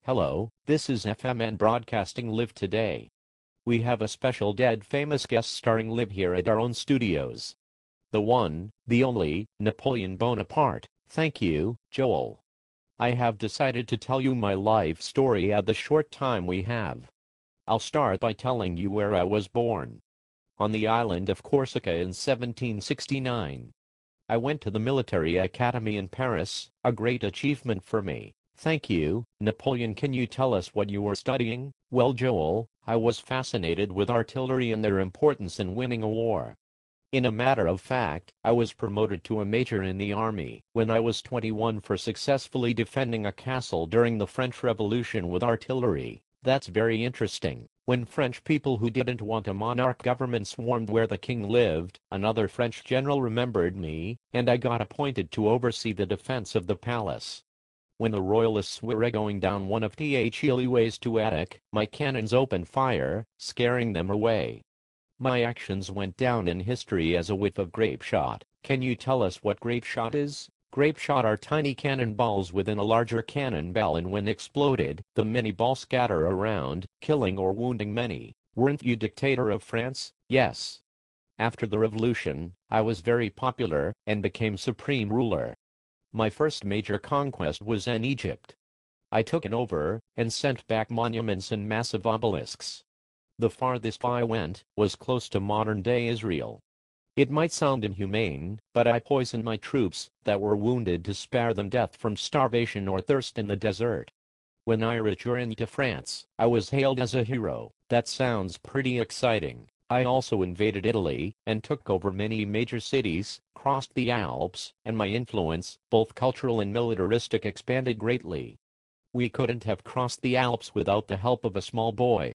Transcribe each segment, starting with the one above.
Hello, this is FMN Broadcasting Live today. We have a special dead famous guest starring Live here at our own studios. The one, the only, Napoleon Bonaparte. Thank you, Joel. I have decided to tell you my life story at the short time we have. I'll start by telling you where I was born. On the island of Corsica in 1769. I went to the military academy in Paris, a great achievement for me. Thank you, Napoleon. Can you tell us what you were studying? Well, Joel, I was fascinated with artillery and their importance in winning a war. In a matter of fact, I was promoted to a major in the army when I was 21 for successfully defending a castle during the French Revolution with artillery. That's very interesting. When French people who didn't want a monarch government swarmed where the king lived, another French general remembered me, and I got appointed to oversee the defense of the palace. When the royalists were going down one of the alleyways to Attic, my cannons opened fire, scaring them away. My actions went down in history as a whiff of grape shot. Can you tell us what grape shot is? Grape shot are tiny cannonballs within a larger cannonball, and when exploded, the mini balls scatter around, killing or wounding many. Weren't you dictator of France? Yes. After the revolution, I was very popular and became supreme ruler. My first major conquest was in Egypt. I took it over and sent back monuments and massive obelisks. The farthest I went was close to modern-day Israel. It might sound inhumane, but I poisoned my troops that were wounded to spare them death from starvation or thirst in the desert. When I returned to France, I was hailed as a hero. That sounds pretty exciting. I also invaded Italy and took over many major cities, crossed the Alps, and my influence, both cultural and militaristic, expanded greatly. We couldn't have crossed the Alps without the help of a small boy.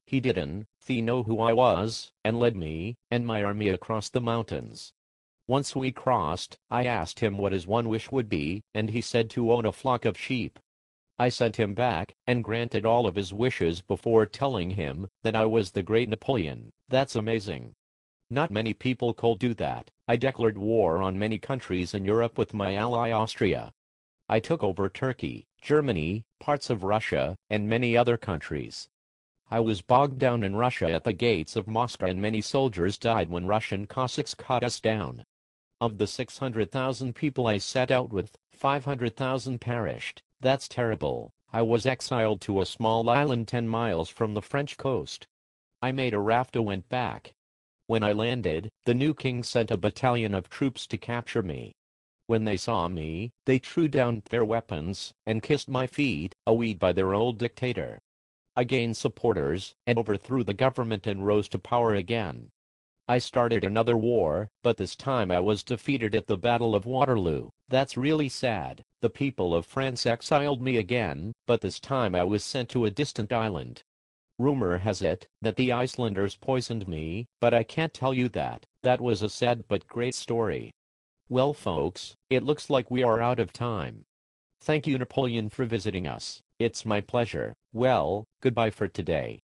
He didn't know who I was, and led me and my army across the mountains. Once we crossed, I asked him what his one wish would be, and he said to own a flock of sheep. I sent him back and granted all of his wishes before telling him that I was the great Napoleon. That's amazing. Not many people could do that. I declared war on many countries in Europe with my ally Austria. I took over Turkey, Germany, parts of Russia, and many other countries. I was bogged down in Russia at the gates of Moscow, and many soldiers died when Russian Cossacks cut us down. Of the 600,000 people I set out with, 500,000 perished. That's terrible. I was exiled to a small island 10 miles from the French coast. I made a raft and went back. When I landed, the new king sent a battalion of troops to capture me. When they saw me, they threw down their weapons and kissed my feet, awed by their old dictator. I gained supporters and overthrew the government and rose to power again. I started another war, but this time I was defeated at the Battle of Waterloo. That's really sad. The people of France exiled me again, but this time I was sent to a distant island. Rumor has it that the Icelanders poisoned me, but I can't tell you that. That was a sad but great story. Well, folks, it looks like we are out of time. Thank you, Napoleon, for visiting us. It's my pleasure. Well, goodbye for today.